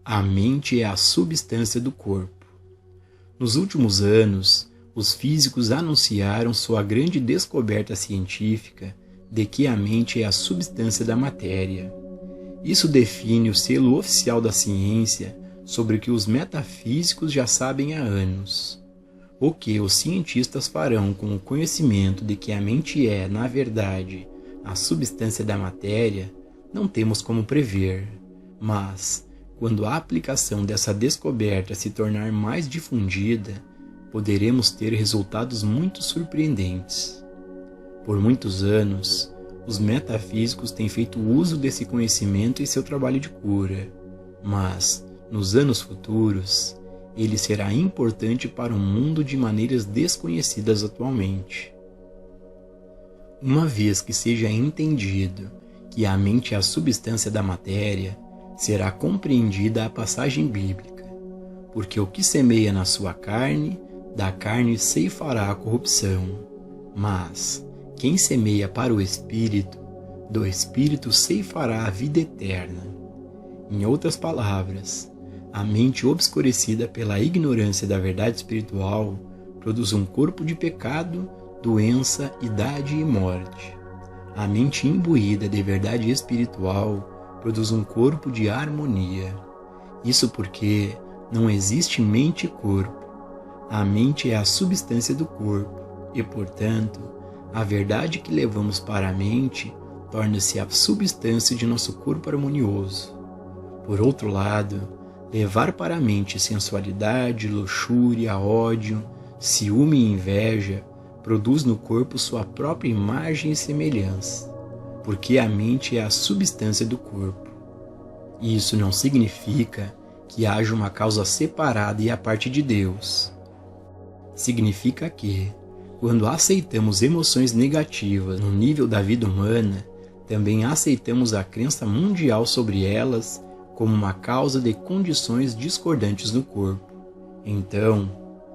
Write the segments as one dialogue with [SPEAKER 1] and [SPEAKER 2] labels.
[SPEAKER 1] A mente é a substância do corpo. Nos últimos anos, os físicos anunciaram sua grande descoberta científica de que a mente é a substância da matéria. Isso define o selo oficial da ciência sobre o que os metafísicos já sabem há anos. O que os cientistas farão com o conhecimento de que a mente é, na verdade, a substância da matéria, não temos como prever. Mas, quando a aplicação dessa descoberta se tornar mais difundida, poderemos ter resultados muito surpreendentes. Por muitos anos, os metafísicos têm feito uso desse conhecimento em seu trabalho de cura, mas, nos anos futuros, ele será importante para o mundo de maneiras desconhecidas atualmente. Uma vez que seja entendido que a mente é a substância da matéria, será compreendida a passagem bíblica, porque o que semeia na sua carne, da carne ceifará a corrupção, mas quem semeia para o Espírito, do Espírito ceifará a vida eterna. Em outras palavras, a mente obscurecida pela ignorância da verdade espiritual produz um corpo de pecado, doença, idade e morte. A mente imbuída de verdade espiritual produz um corpo de harmonia. Isso porque não existe mente e corpo. A mente é a substância do corpo e, portanto, a verdade que levamos para a mente torna-se a substância de nosso corpo harmonioso. Por outro lado, levar para a mente sensualidade, luxúria, ódio, ciúme e inveja produz no corpo sua própria imagem e semelhança, porque a mente é a substância do corpo. Isso não significa que haja uma causa separada e à parte de Deus. Significa que, quando aceitamos emoções negativas no nível da vida humana, também aceitamos a crença mundial sobre elas como uma causa de condições discordantes no corpo. Então,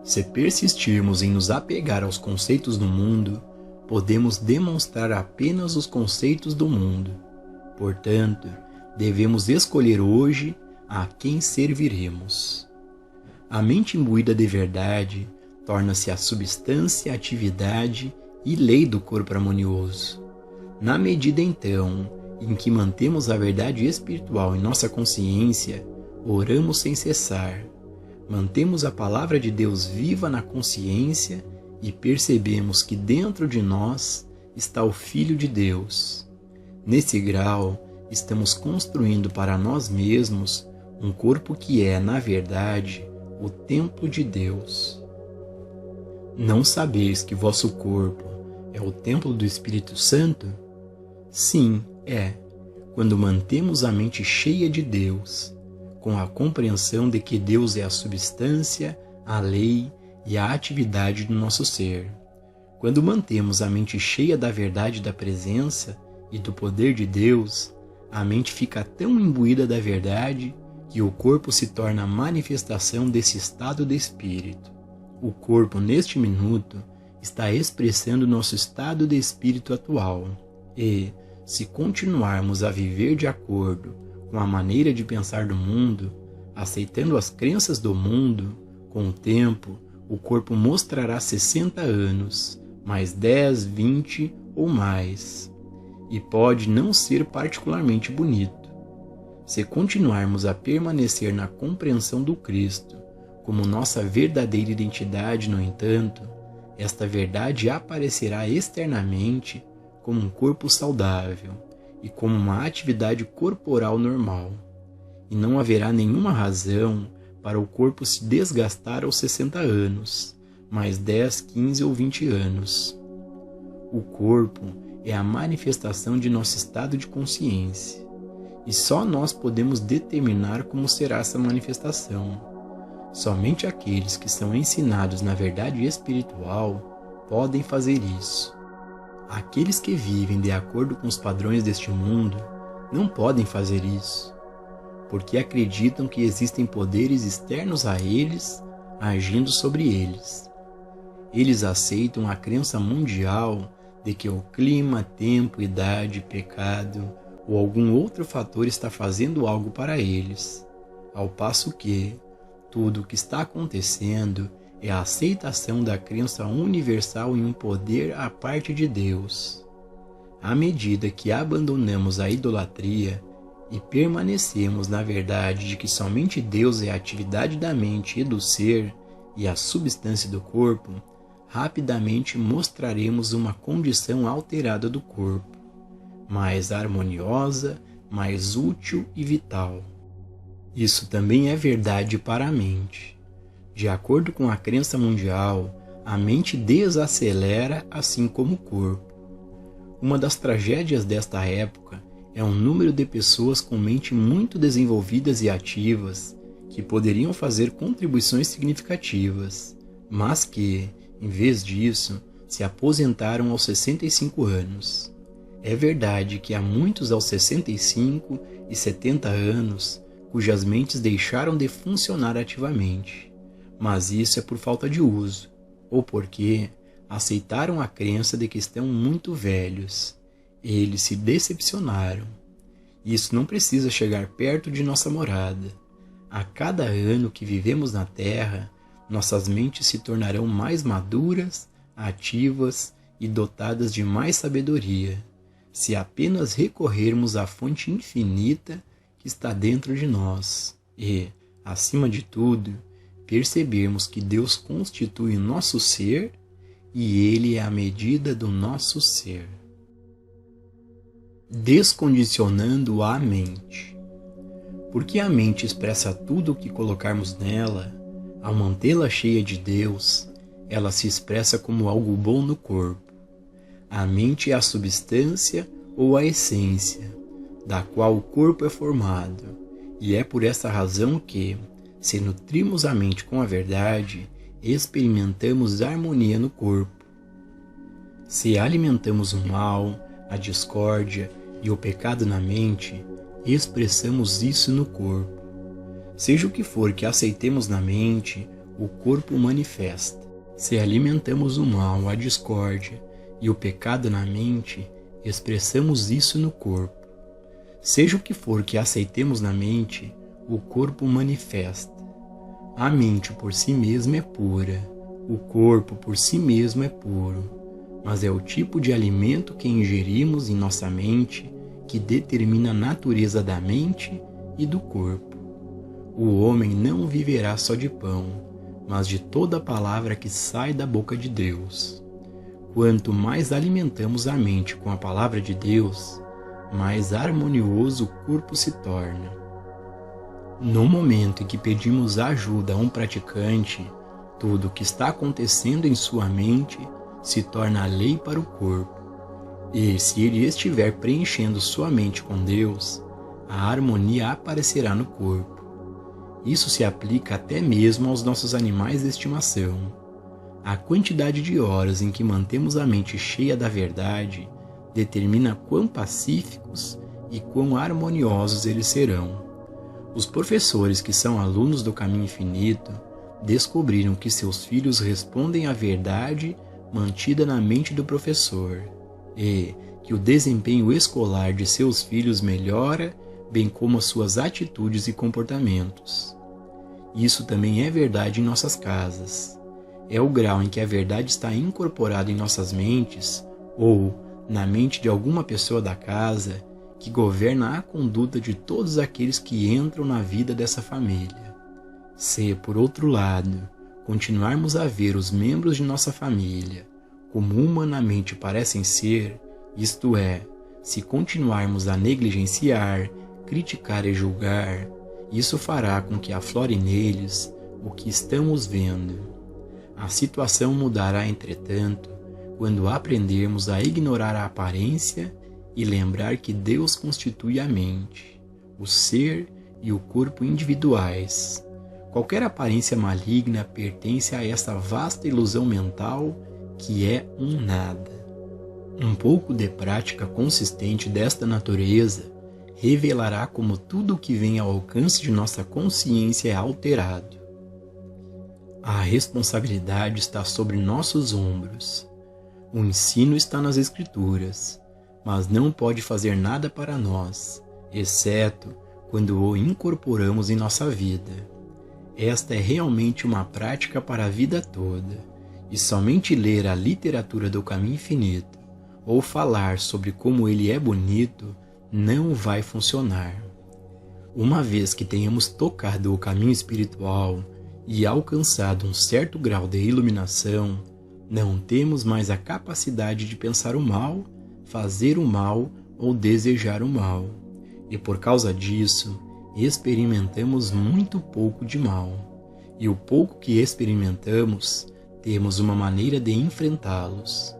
[SPEAKER 1] se persistirmos em nos apegar aos conceitos do mundo, podemos demonstrar apenas os conceitos do mundo. Portanto, devemos escolher hoje a quem serviremos. A mente imbuída de verdade torna-se a substância, atividade e lei do corpo harmonioso. Na medida, então, em que mantemos a verdade espiritual em nossa consciência, oramos sem cessar, mantemos a palavra de Deus viva na consciência e percebemos que dentro de nós está o Filho de Deus. Nesse grau, estamos construindo para nós mesmos um corpo que é, na verdade, o templo de Deus. Não sabeis que vosso corpo é o templo do Espírito Santo? Sim, é, quando mantemos a mente cheia de Deus, com a compreensão de que Deus é a substância, a lei e a atividade do nosso ser. Quando mantemos a mente cheia da verdade da presença e do poder de Deus, a mente fica tão imbuída da verdade que o corpo se torna a manifestação desse estado de espírito. O corpo, neste minuto, está expressando nosso estado de espírito atual e, se continuarmos a viver de acordo com a maneira de pensar do mundo, aceitando as crenças do mundo, com o tempo, o corpo mostrará 60 anos, mais 10, 20 ou mais, e pode não ser particularmente bonito. Se continuarmos a permanecer na compreensão do Cristo como nossa verdadeira identidade, no entanto, esta verdade aparecerá externamente como um corpo saudável e como uma atividade corporal normal, e não haverá nenhuma razão para o corpo se desgastar aos 60 anos, mais 10, 15 ou 20 anos. O corpo é a manifestação de nosso estado de consciência, e só nós podemos determinar como será essa manifestação. Somente aqueles que são ensinados na verdade espiritual podem fazer isso. Aqueles que vivem de acordo com os padrões deste mundo não podem fazer isso, porque acreditam que existem poderes externos a eles agindo sobre eles. Eles aceitam a crença mundial de que o clima, tempo, idade, pecado ou algum outro fator está fazendo algo para eles, ao passo que tudo o que está acontecendo é a aceitação da crença universal em um poder à parte de Deus. À medida que abandonamos a idolatria e permanecemos na verdade de que somente Deus é a atividade da mente e do ser e a substância do corpo, rapidamente mostraremos uma condição alterada do corpo, mais harmoniosa, mais útil e vital. Isso também é verdade para a mente. De acordo com a crença mundial, a mente desacelera assim como o corpo. Uma das tragédias desta época é um número de pessoas com mente muito desenvolvidas e ativas que poderiam fazer contribuições significativas, mas que, em vez disso, se aposentaram aos 65 anos. É verdade que há muitos aos 65 e 70 anos cujas mentes deixaram de funcionar ativamente, mas isso é por falta de uso, ou porque aceitaram a crença de que estão muito velhos. Eles se decepcionaram. Isso não precisa chegar perto de nossa morada. A cada ano que vivemos na Terra, nossas mentes se tornarão mais maduras, ativas e dotadas de mais sabedoria, se apenas recorrermos à fonte infinita que está dentro de nós e, acima de tudo, percebermos que Deus constitui nosso ser e Ele é a medida do nosso ser. Descondicionando a mente. Porque a mente expressa tudo o que colocarmos nela, ao mantê-la cheia de Deus, ela se expressa como algo bom no corpo. A mente é a substância ou a essência, da qual o corpo é formado, e é por essa razão que, se nutrimos a mente com a verdade, experimentamos harmonia no corpo. Se alimentamos o mal, a discórdia e o pecado na mente, expressamos isso no corpo. Seja o que for que aceitemos na mente, o corpo manifesta. Se alimentamos o mal, a discórdia e o pecado na mente, expressamos isso no corpo. Seja o que for que aceitemos na mente, o corpo manifesta. A mente por si mesma é pura, o corpo por si mesmo é puro, mas é o tipo de alimento que ingerimos em nossa mente que determina a natureza da mente e do corpo. O homem não viverá só de pão, mas de toda a palavra que sai da boca de Deus. Quanto mais alimentamos a mente com a palavra de Deus, mais harmonioso o corpo se torna. No momento em que pedimos ajuda a um praticante, tudo o que está acontecendo em sua mente se torna lei para o corpo. E se ele estiver preenchendo sua mente com Deus, a harmonia aparecerá no corpo. Isso se aplica até mesmo aos nossos animais de estimação. A quantidade de horas em que mantemos a mente cheia da verdade determina quão pacíficos e quão harmoniosos eles serão. Os professores que são alunos do caminho infinito descobriram que seus filhos respondem à verdade mantida na mente do professor e que o desempenho escolar de seus filhos melhora, bem como as suas atitudes e comportamentos. Isso também é verdade em nossas casas. É o grau em que a verdade está incorporada em nossas mentes ou na mente de alguma pessoa da casa que governa a conduta de todos aqueles que entram na vida dessa família. Se, por outro lado, continuarmos a ver os membros de nossa família como humanamente parecem ser, isto é, se continuarmos a negligenciar, criticar e julgar, isso fará com que aflore neles o que estamos vendo. A situação mudará, entretanto, quando aprendermos a ignorar a aparência e lembrar que Deus constitui a mente, o ser e o corpo individuais. Qualquer aparência maligna pertence a esta vasta ilusão mental que é um nada. Um pouco de prática consistente desta natureza revelará como tudo o que vem ao alcance de nossa consciência é alterado. A responsabilidade está sobre nossos ombros. O ensino está nas Escrituras, mas não pode fazer nada para nós, exceto quando o incorporamos em nossa vida. Esta é realmente uma prática para a vida toda, e somente ler a literatura do caminho infinito ou falar sobre como ele é bonito não vai funcionar. Uma vez que tenhamos tocado o caminho espiritual e alcançado um certo grau de iluminação, não temos mais a capacidade de pensar o mal, fazer o mal ou desejar o mal. E por causa disso, experimentamos muito pouco de mal. E o pouco que experimentamos, temos uma maneira de enfrentá-los.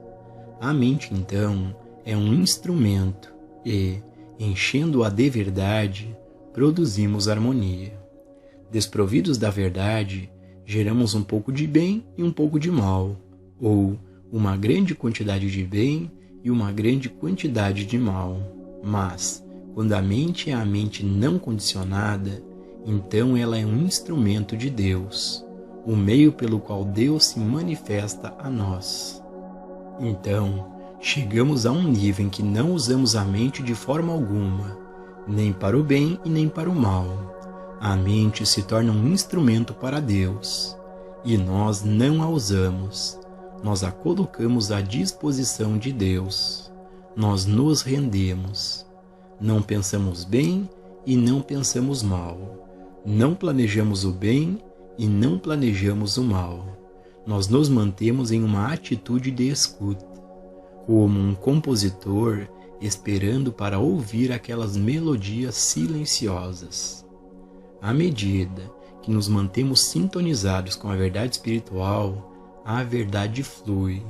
[SPEAKER 1] A mente, então, é um instrumento e, enchendo-a de verdade, produzimos harmonia. Desprovidos da verdade, geramos um pouco de bem e um pouco de mal, ou uma grande quantidade de bem e uma grande quantidade de mal. Mas, quando a mente é a mente não condicionada, então ela é um instrumento de Deus, o meio pelo qual Deus se manifesta a nós. Então, chegamos a um nível em que não usamos a mente de forma alguma, nem para o bem e nem para o mal. A mente se torna um instrumento para Deus, e nós não a usamos. Nós a colocamos à disposição de Deus. Nós nos rendemos. Não pensamos bem e não pensamos mal. Não planejamos o bem e não planejamos o mal. Nós nos mantemos em uma atitude de escuta, como um compositor esperando para ouvir aquelas melodias silenciosas. À medida que nos mantemos sintonizados com a verdade espiritual, a verdade flui,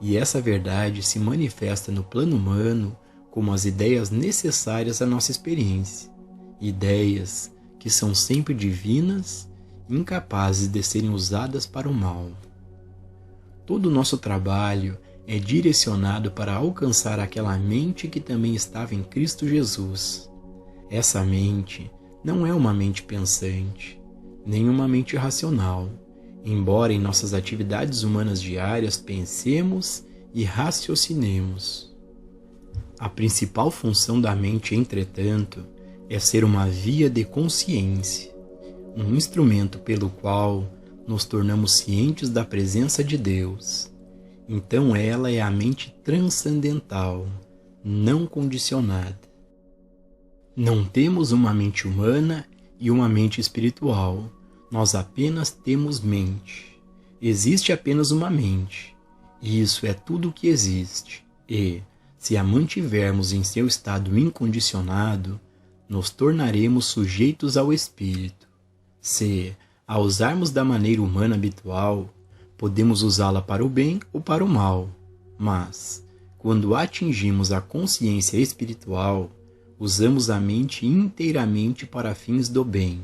[SPEAKER 1] e essa verdade se manifesta no plano humano como as ideias necessárias à nossa experiência, ideias que são sempre divinas, incapazes de serem usadas para o mal. Todo o nosso trabalho é direcionado para alcançar aquela mente que também estava em Cristo Jesus. Essa mente não é uma mente pensante, nem uma mente racional, embora em nossas atividades humanas diárias pensemos e raciocinemos. A principal função da mente, entretanto, é ser uma via de consciência, um instrumento pelo qual nos tornamos cientes da presença de Deus. Então ela é a mente transcendental, não condicionada. Não temos uma mente humana e uma mente espiritual. Nós apenas temos mente. Existe apenas uma mente. Isso é tudo o que existe. E, se a mantivermos em seu estado incondicionado, nos tornaremos sujeitos ao espírito. Se, a usarmos da maneira humana habitual, podemos usá-la para o bem ou para o mal. Mas, quando atingimos a consciência espiritual, usamos a mente inteiramente para fins do bem.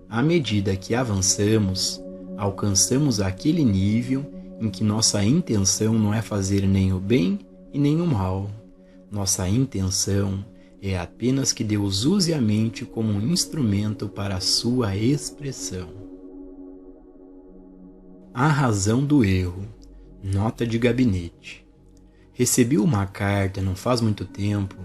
[SPEAKER 1] À medida que avançamos, alcançamos aquele nível em que nossa intenção não é fazer nem o bem e nem o mal. Nossa intenção é apenas que Deus use a mente como um instrumento para a sua expressão. A razão do erro. Nota de gabinete. Recebi uma carta não faz muito tempo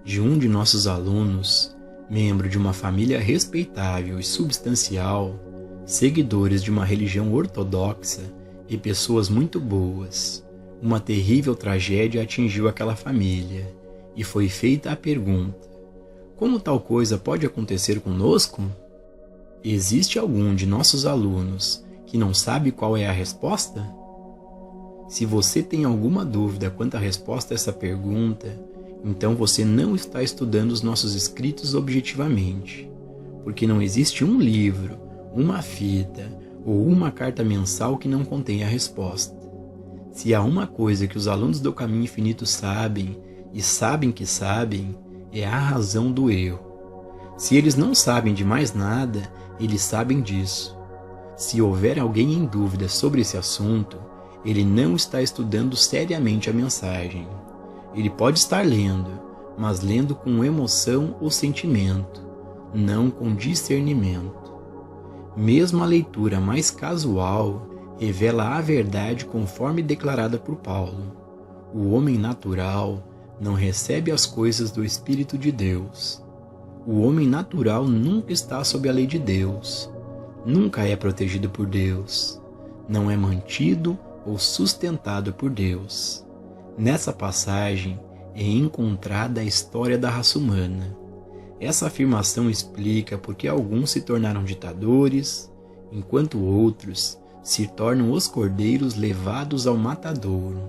[SPEAKER 1] de um de nossos alunos, membro de uma família respeitável e substancial, seguidores de uma religião ortodoxa e pessoas muito boas. Uma terrível tragédia atingiu aquela família e foi feita a pergunta: como tal coisa pode acontecer conosco? Existe algum de nossos alunos que não sabe qual é a resposta? Se você tem alguma dúvida quanto à resposta a essa pergunta, então você não está estudando os nossos escritos objetivamente, porque não existe um livro, uma fita ou uma carta mensal que não contenha a resposta. Se há uma coisa que os alunos do Caminho Infinito sabem, e sabem que sabem, é a razão do erro. Se eles não sabem de mais nada, eles sabem disso. Se houver alguém em dúvida sobre esse assunto, ele não está estudando seriamente a mensagem. Ele pode estar lendo, mas lendo com emoção ou sentimento, não com discernimento. Mesmo a leitura mais casual revela a verdade conforme declarada por Paulo. O homem natural não recebe as coisas do Espírito de Deus. O homem natural nunca está sob a lei de Deus, nunca é protegido por Deus, não é mantido ou sustentado por Deus. Nessa passagem é encontrada a história da raça humana. Essa afirmação explica por que alguns se tornaram ditadores, enquanto outros se tornam os cordeiros levados ao matadouro.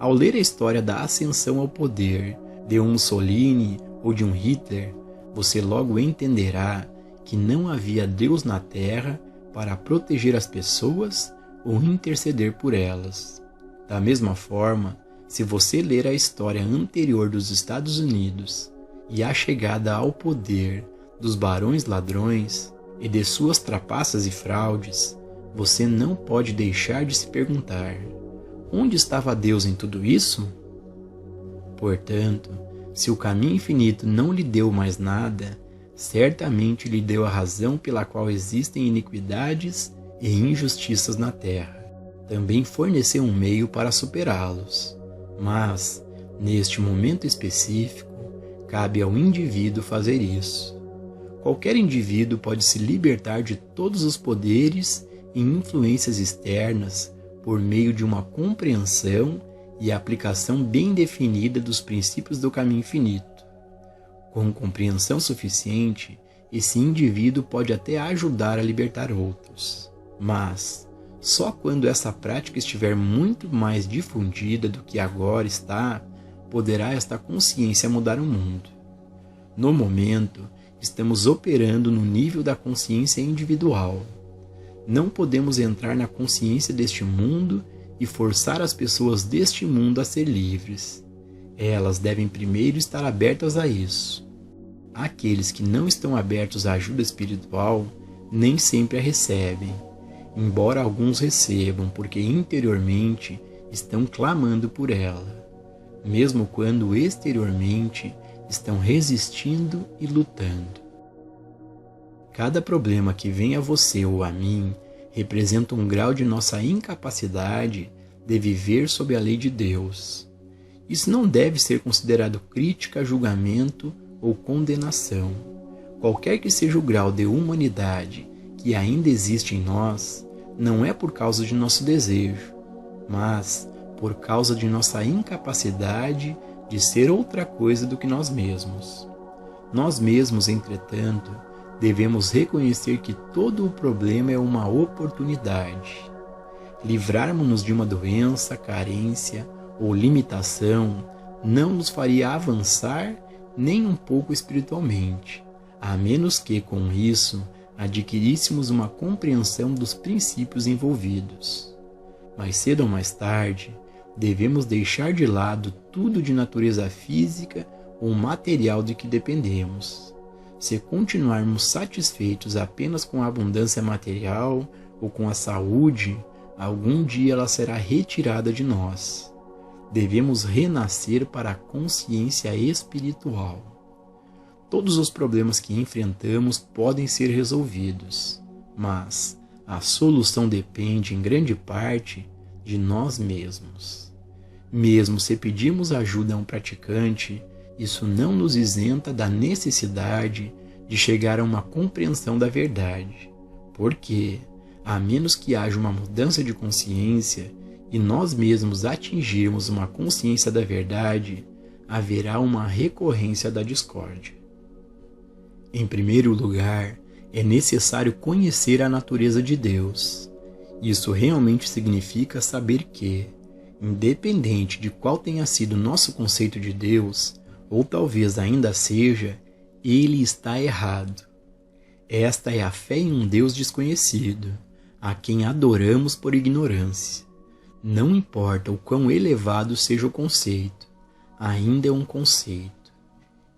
[SPEAKER 1] Ao ler a história da ascensão ao poder de um Mussolini ou de um Hitler, você logo entenderá que não havia Deus na Terra para proteger as pessoas ou interceder por elas. Da mesma forma, se você ler a história anterior dos Estados Unidos e a chegada ao poder dos barões ladrões e de suas trapaças e fraudes, você não pode deixar de se perguntar: onde estava Deus em tudo isso? Portanto, se o caminho infinito não lhe deu mais nada, certamente lhe deu a razão pela qual existem iniquidades e injustiças na terra. Também forneceu um meio para superá-los. Mas, neste momento específico, cabe ao indivíduo fazer isso. Qualquer indivíduo pode se libertar de todos os poderes e influências externas por meio de uma compreensão e aplicação bem definida dos princípios do caminho infinito. Com compreensão suficiente, esse indivíduo pode até ajudar a libertar outros. Mas, só quando essa prática estiver muito mais difundida do que agora está, poderá esta consciência mudar o mundo. No momento, estamos operando no nível da consciência individual. Não podemos entrar na consciência deste mundo e forçar as pessoas deste mundo a ser livres. Elas devem primeiro estar abertas a isso. Aqueles que não estão abertos à ajuda espiritual nem sempre a recebem, embora alguns recebam porque interiormente estão clamando por ela, mesmo quando exteriormente estão resistindo e lutando. Cada problema que vem a você ou a mim representa um grau de nossa incapacidade de viver sob a lei de Deus. Isso não deve ser considerado crítica, julgamento ou condenação. Qualquer que seja o grau de humanidade que ainda existe em nós, não é por causa de nosso desejo, mas por causa de nossa incapacidade de ser outra coisa do que nós mesmos. Nós mesmos, entretanto, devemos reconhecer que todo o problema é uma oportunidade. Livrarmos-nos de uma doença, carência ou limitação não nos faria avançar nem um pouco espiritualmente, a menos que, com isso, adquiríssemos uma compreensão dos princípios envolvidos. Mais cedo ou mais tarde, devemos deixar de lado tudo de natureza física ou material de que dependemos. Se continuarmos satisfeitos apenas com a abundância material ou com a saúde, algum dia ela será retirada de nós. Devemos renascer para a consciência espiritual. Todos os problemas que enfrentamos podem ser resolvidos, mas a solução depende, em grande parte, de nós mesmos. Mesmo se pedirmos ajuda a um praticante, isso não nos isenta da necessidade de chegar a uma compreensão da verdade, porque, a menos que haja uma mudança de consciência e nós mesmos atingirmos uma consciência da verdade, haverá uma recorrência da discórdia. Em primeiro lugar, é necessário conhecer a natureza de Deus. Isso realmente significa saber que, independente de qual tenha sido nosso conceito de Deus, ou talvez ainda seja, ele está errado. Esta é a fé em um Deus desconhecido, a quem adoramos por ignorância. Não importa o quão elevado seja o conceito, ainda é um conceito.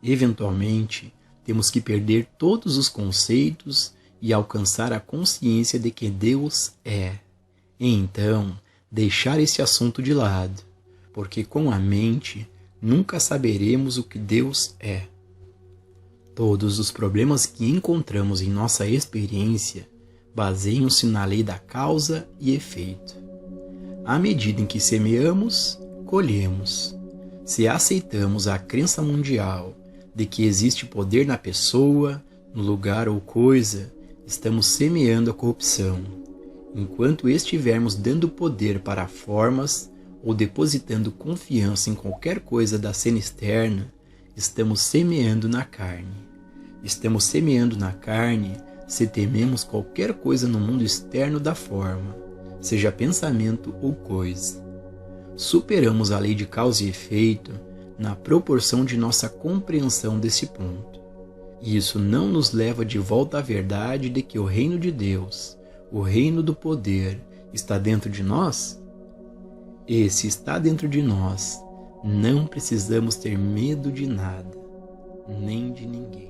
[SPEAKER 1] Eventualmente, temos que perder todos os conceitos e alcançar a consciência de que Deus é. E então, deixar esse assunto de lado, porque com a mente nunca saberemos o que Deus é. Todos os problemas que encontramos em nossa experiência baseiam-se na lei da causa e efeito. À medida em que semeamos, colhemos. Se aceitamos a crença mundial de que existe poder na pessoa, no lugar ou coisa, estamos semeando a corrupção. Enquanto estivermos dando poder para formas ou depositando confiança em qualquer coisa da cena externa, estamos semeando na carne. Estamos semeando na carne se tememos qualquer coisa no mundo externo da forma, seja pensamento ou coisa. Superamos a lei de causa e efeito na proporção de nossa compreensão desse ponto. E isso não nos leva de volta à verdade de que o reino de Deus, o reino do poder, está dentro de nós? E se está dentro de nós, não precisamos ter medo de nada, nem de ninguém.